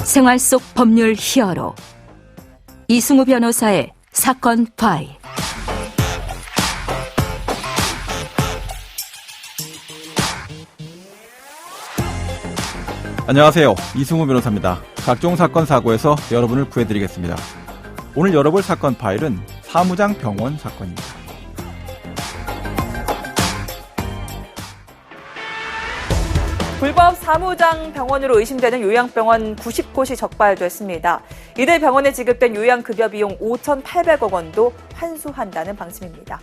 생활 속 법률 히어로 이승우 변호사의 사건 파일. 안녕하세요. 이승우 변호사입니다. 각종 사건 사고에서 여러분을 구해드리겠습니다. 오늘 열어볼 사건 파일은 사무장 병원 사건입니다. 불법 사무장 병원으로 의심되는 요양병원 90곳이 적발됐습니다. 이들 병원에 지급된 요양급여 비용 5,800억 원도 환수한다는 방침입니다.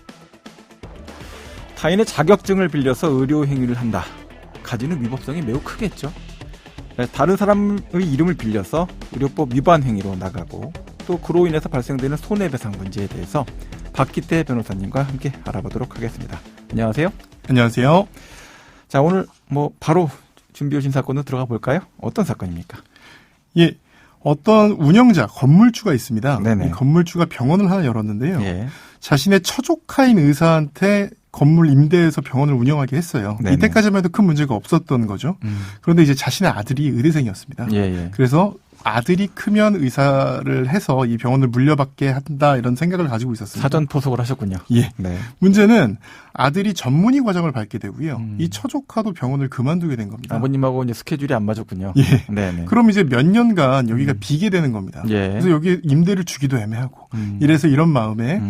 타인의 자격증을 빌려서 의료 행위를 한다. 가지는 위법성이 매우 크겠죠. 다른 사람의 이름을 빌려서 의료법 위반 행위로 나가고 또 그로 인해서 발생되는 손해배상 문제에 대해서 박기태 변호사님과 함께 알아보도록 하겠습니다. 안녕하세요. 안녕하세요. 자, 오늘 바로 준비해 오신 사건으로 들어가 볼까요? 어떤 사건입니까? 예, 어떤 운영자, 건물주가 있습니다. 네네. 이 건물주가 병원을 하나 열었는데요. 예. 자신의 처조카인 의사한테 건물 임대해서 병원을 운영하게 했어요. 네네. 이때까지만 해도 큰 문제가 없었던 거죠. 그런데 이제 자신의 아들이 의대생이었습니다. 예. 그래서 아들이 크면 의사를 해서 이 병원을 물려받게 한다 이런 생각을 가지고 있었습니다. 사전 포석을 하셨군요. 예. 네. 문제는 아들이 전문의 과정을 밟게 되고요. 이 처조카도 병원을 그만두게 된 겁니다. 아버님하고 이제 스케줄이 안 맞았군요. 예. 네네. 그럼 이제 몇 년간 여기가 비게 되는 겁니다. 예. 그래서 여기 임대를 주기도 애매하고 이래서 이런 마음에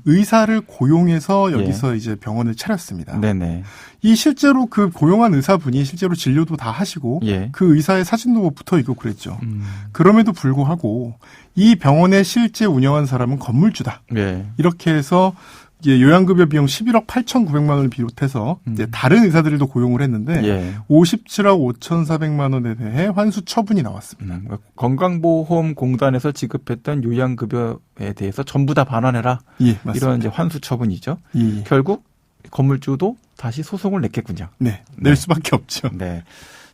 의사를 고용해서 여기서 이제 병원을 차렸습니다. 네네. 이 실제로 그 고용한 의사분이 실제로 진료도 다 하시고 예. 그 의사의 사진도 붙어 있고 그랬죠. 그럼에도 불구하고 이 병원의 실제 운영한 사람은 건물주다. 예. 이렇게 해서 이제 요양급여 비용 11억 8,900만 원을 비롯해서 이제 다른 의사들도 고용을 했는데 예. 57억 5,400만 원에 대해 환수 처분이 나왔습니다. 건강보험공단에서 지급했던 요양급여에 대해서 전부 다 반환해라. 예, 맞습니다. 이런 이제 환수 처분이죠. 예. 결국 건물주도 다시 소송을 냈겠군요. 네, 낼 수밖에 없죠. 네.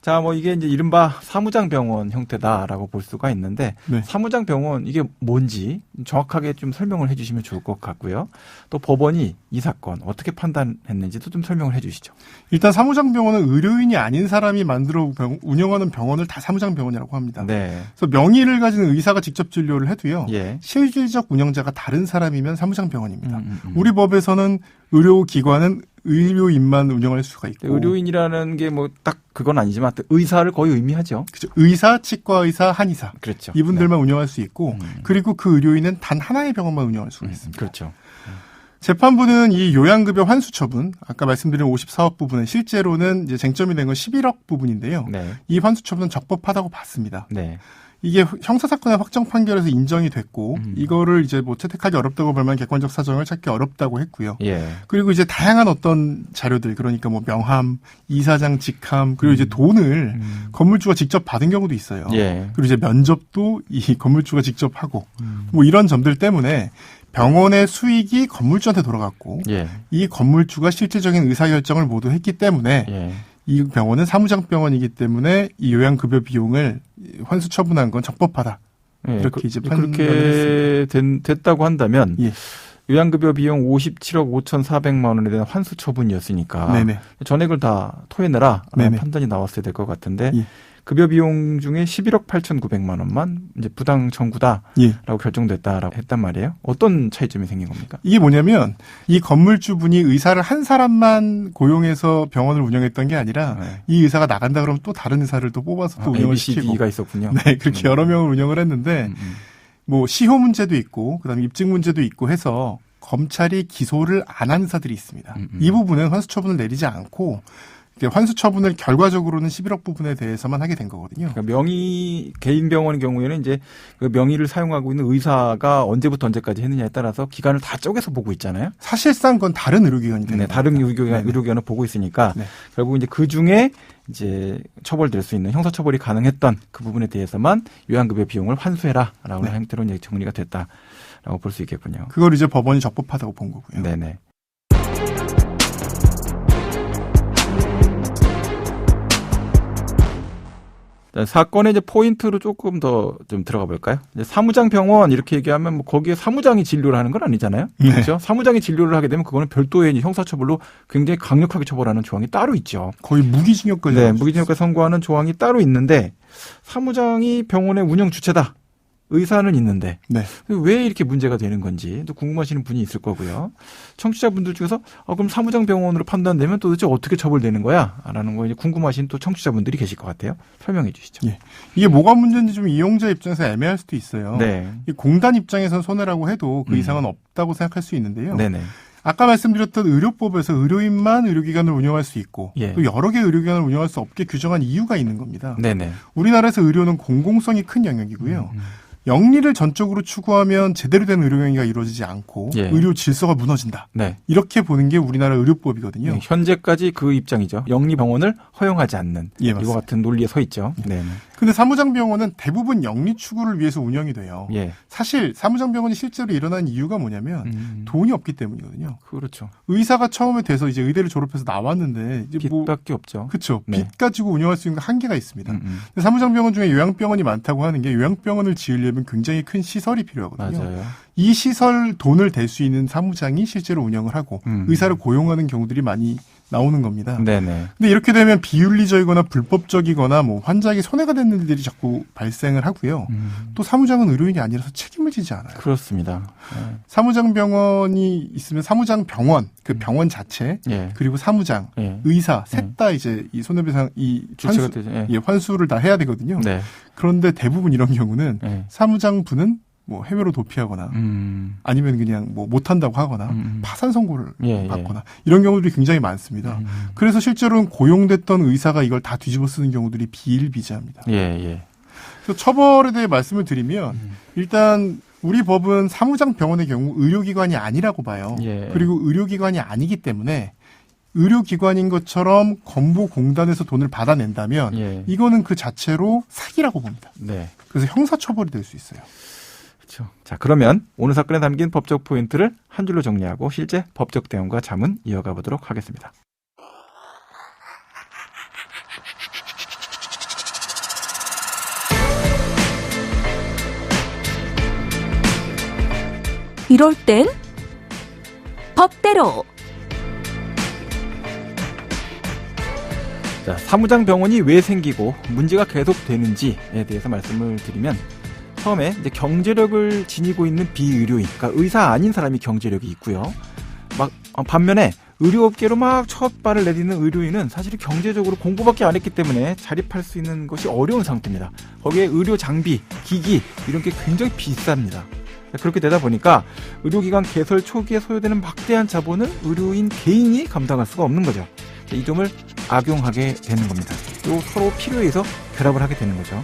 자, 이게 이제 이른바 사무장 병원 형태다라고 볼 수가 있는데, 네. 사무장 병원 이게 뭔지 정확하게 좀 설명을 해 주시면 좋을 것 같고요. 또 법원이 이 사건 어떻게 판단했는지도 좀 설명을 해 주시죠. 일단 사무장 병원은 의료인이 아닌 사람이 만들어 운영하는 병원을 다 사무장 병원이라고 합니다. 네. 그래서 명의를 가진 의사가 직접 진료를 해도요. 예. 실질적 운영자가 다른 사람이면 사무장 병원입니다. 우리 법에서는 의료기관은 의료인만 운영할 수가 있고. 의료인이라는 게 딱 그건 아니지만 의사를 거의 의미하죠. 그렇죠. 의사, 치과의사, 한의사. 그렇죠. 이분들만 운영할 수 있고 그리고 그 의료인은 단 하나의 병원만 운영할 수가 있습니다. 그렇죠. 재판부는 이 요양급여 환수 처분, 아까 말씀드린 54억 부분은 실제로는 이제 쟁점이 된 건 11억 부분인데요. 네. 이 환수 처분은 적법하다고 봤습니다. 네. 이게 형사사건의 확정 판결에서 인정이 됐고 이거를 이제 채택하기 어렵다고 볼 만한 객관적 사정을 찾기 어렵다고 했고요. 예. 그리고 이제 다양한 어떤 자료들, 그러니까 명함, 이사장 직함, 그리고 이제 돈을 건물주가 직접 받은 경우도 있어요. 예. 그리고 이제 면접도 이 건물주가 직접 하고 이런 점들 때문에 병원의 수익이 건물주한테 돌아갔고 예. 이 건물주가 실질적인 의사결정을 모두 했기 때문에 예. 이 병원은 사무장 병원이기 때문에 이 요양급여 비용을 환수 처분한 건 적법하다. 예. 이렇게 이제 판단을 그렇게 됐다고 한다면 예. 요양급여 비용 57억 5,400만 원에 대한 환수 처분이었으니까 네네. 전액을 다 토해내라 네네. 판단이 나왔어야 될 것 같은데 예. 급여 비용 중에 11억 8,900만 원만 이제 부당 청구다라고 예. 결정됐다라고 했단 말이에요. 어떤 차이점이 생긴 겁니까? 이게 뭐냐면 이 건물주분이 의사를 한 사람만 고용해서 병원을 운영했던 게 아니라 네. 이 의사가 나간다 그러면 또 다른 의사를 또 뽑아서 또 운영을 시키고 ABCD가 있었군요. 네, 그렇게 여러 명을 운영을 했는데 시효 문제도 있고 그다음에 입증 문제도 있고 해서 검찰이 기소를 안 한 의사들이 있습니다. 이 부분은 환수 처분을 내리지 않고 환수 처분을 결과적으로는 11억 부분에 대해서만 하게 된 거거든요. 그러니까 개인 병원의 경우에는 이제 그 명의를 사용하고 있는 의사가 언제부터 언제까지 했느냐에 따라서 기간을 다 쪼개서 보고 있잖아요. 사실상 그건 다른 의료기관이 되는 네, 다른 의료기관을 보고 있으니까 네. 결국 이제 그 중에 이제 처벌될 수 있는 형사처벌이 가능했던 그 부분에 대해서만 요양급여 비용을 환수해라라고 하는 형태로 이제 정리가 됐다라고 볼 수 있겠군요. 그걸 이제 법원이 적법하다고 본 거고요. 네네. 사건의 이제 포인트로 조금 더 좀 들어가 볼까요? 이제 사무장 병원 이렇게 얘기하면 뭐 거기에 사무장이 진료를 하는 건 아니잖아요. 네. 그렇죠? 사무장이 진료를 하게 되면 그거는 별도의 형사처벌로 굉장히 강력하게 처벌하는 조항이 따로 있죠. 거의 무기징역까지. 네, 무기징역까지 선고하는 조항이 따로 있는데 사무장이 병원의 운영 주체다. 의사는 있는데 네. 왜 이렇게 문제가 되는 건지 또 궁금하시는 분이 있을 거고요. 청취자분들 중에서 그럼 사무장 병원으로 판단되면 도대체 어떻게 처벌되는 거야? 라는 거 이제 궁금하신 또 청취자분들이 계실 것 같아요. 설명해 주시죠. 예. 이게 뭐가 문제인지 좀 이용자 입장에서 애매할 수도 있어요. 네. 이 공단 입장에서는 손해라고 해도 그 이상은 없다고 생각할 수 있는데요. 네네. 아까 말씀드렸던 의료법에서 의료인만 의료기관을 운영할 수 있고 예. 또 여러 개의 의료기관을 운영할 수 없게 규정한 이유가 있는 겁니다. 네네. 우리나라에서 의료는 공공성이 큰 영역이고요. 영리를 전적으로 추구하면 제대로 된 의료 행위가 이루어지지 않고 예. 의료 질서가 무너진다. 네. 이렇게 보는 게 우리나라 의료법이거든요. 네, 현재까지 그 입장이죠. 영리병원을 허용하지 않는 예, 이와 맞습니다. 같은 논리에 서 있죠. 네. 근데 사무장 병원은 대부분 영리 추구를 위해서 운영이 돼요. 예. 사실 사무장 병원이 실제로 일어난 이유가 뭐냐면 돈이 없기 때문이거든요. 그렇죠. 의사가 처음에 돼서 이제 의대를 졸업해서 나왔는데 이제 빚밖에 없죠. 그렇죠. 네. 빚 가지고 운영할 수 있는 한계가 있습니다. 근데 사무장 병원 중에 요양병원이 많다고 하는 게 요양병원을 지으려면 굉장히 큰 시설이 필요하거든요. 맞아요. 이 시설 돈을 댈 수 있는 사무장이 실제로 운영을 하고 의사를 고용하는 경우들이 많이 나오는 겁니다. 네네. 근데 이렇게 되면 비윤리적이거나 불법적이거나 뭐 환자에게 손해가 되는 일들이 자꾸 발생을 하고요. 또 사무장은 의료인이 아니라서 책임을 지지 않아요. 그렇습니다. 네. 사무장 병원이 있으면 사무장 병원, 그 병원 자체, 예. 그리고 사무장, 예. 의사 셋 다 이제 이 손해배상 이 주체가 되죠. 예. 환수를 다 해야 되거든요. 네. 그런데 대부분 이런 경우는 예. 사무장분은 뭐 해외로 도피하거나 아니면 그냥 뭐 못한다고 하거나 파산 선고를 예, 받거나 이런 경우들이 굉장히 많습니다. 그래서 실제로는 고용됐던 의사가 이걸 다 뒤집어 쓰는 경우들이 비일비재합니다. 예, 예. 그래서 처벌에 대해 말씀을 드리면 일단 우리 법은 사무장 병원의 경우 의료기관이 아니라고 봐요. 예. 그리고 의료기관이 아니기 때문에 의료기관인 것처럼 건보공단에서 돈을 받아낸다면 예. 이거는 그 자체로 사기라고 봅니다. 네. 그래서 형사처벌이 될 수 있어요. 그렇죠. 자, 그러면 오늘 사건에 담긴 법적 포인트를 한 줄로 정리하고 실제 법적 대응과 자문 이어가 보도록 하겠습니다. 이럴 땐 법대로. 자, 사무장 병원이 왜 생기고 문제가 계속되는지에 대해서 말씀을 드리면 처음에 이제 경제력을 지니고 있는 비의료인, 그러니까 의사 아닌 사람이 경제력이 있고요. 반면에 의료업계로 막 첫 발을 내딛는 의료인은 사실 경제적으로 공부밖에 안 했기 때문에 자립할 수 있는 것이 어려운 상태입니다. 거기에 의료 장비, 기기 이런 게 굉장히 비쌉니다. 그렇게 되다 보니까 의료기관 개설 초기에 소요되는 막대한 자본을 의료인 개인이 감당할 수가 없는 거죠. 이 점을 악용하게 되는 겁니다. 또 서로 필요에 의해서 결합을 하게 되는 거죠.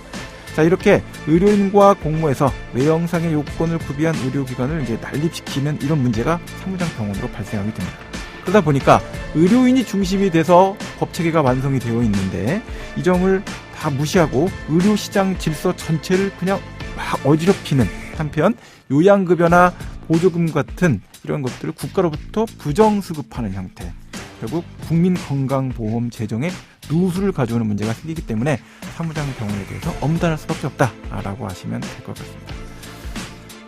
자, 이렇게 의료인과 공모해서 외형상의 요건을 구비한 의료기관을 이제 난립시키는 이런 문제가 사무장 병원으로 발생하게 됩니다. 그러다 보니까 의료인이 중심이 돼서 법체계가 완성이 되어 있는데 이 점을 다 무시하고 의료시장 질서 전체를 그냥 막 어지럽히는 한편 요양급여나 보조금 같은 이런 것들을 국가로부터 부정수급하는 형태, 결국 국민건강보험 재정에 누수를 가져오는 문제가 생기기 때문에 사무장 병원에 대해서 엄단할 수밖에 없다라고 하시면 될 것 같습니다.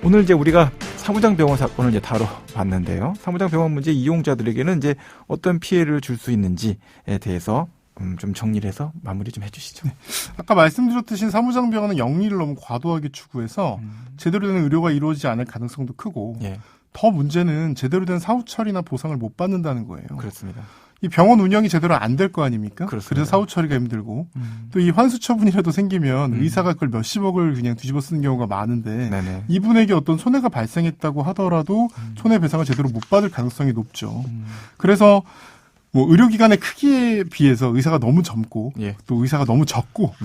오늘 이제 우리가 사무장 병원 사건을 이제 다뤄봤는데요. 사무장 병원 문제 이용자들에게는 이제 어떤 피해를 줄 수 있는지에 대해서 좀 정리를 해서 마무리 좀 해주시죠. 네. 아까 말씀드렸듯이 사무장 병원은 영리를 너무 과도하게 추구해서 제대로 된 의료가 이루어지지 않을 가능성도 크고 예, 더 문제는 제대로 된 사후 처리나 보상을 못 받는다는 거예요. 그렇습니다. 이 병원 운영이 제대로 안 될 거 아닙니까? 그렇습니다. 그래서 사후 처리가 힘들고 또 이 환수 처분이라도 생기면 의사가 그걸 몇십억을 그냥 뒤집어 쓰는 경우가 많은데 네네. 이분에게 어떤 손해가 발생했다고 하더라도 손해배상을 제대로 못 받을 가능성이 높죠. 그래서 뭐 의료기관의 크기에 비해서 의사가 너무 젊고 예. 또 의사가 너무 적고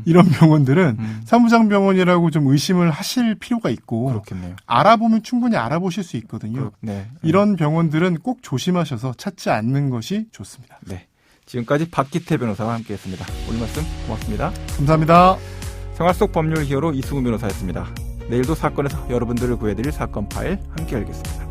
이런 병원들은 사무장 병원이라고 좀 의심을 하실 필요가 있고 그렇겠네요. 알아보면 충분히 알아보실 수 있거든요. 네. 이런 병원들은 꼭 조심하셔서 찾지 않는 것이 좋습니다. 네. 지금까지 박기태 변호사와 함께했습니다. 오늘 말씀 고맙습니다. 감사합니다. 생활 속 법률 히어로 이승우 변호사였습니다. 내일도 사건에서 여러분들을 구해드릴 사건 파일 함께 알겠습니다.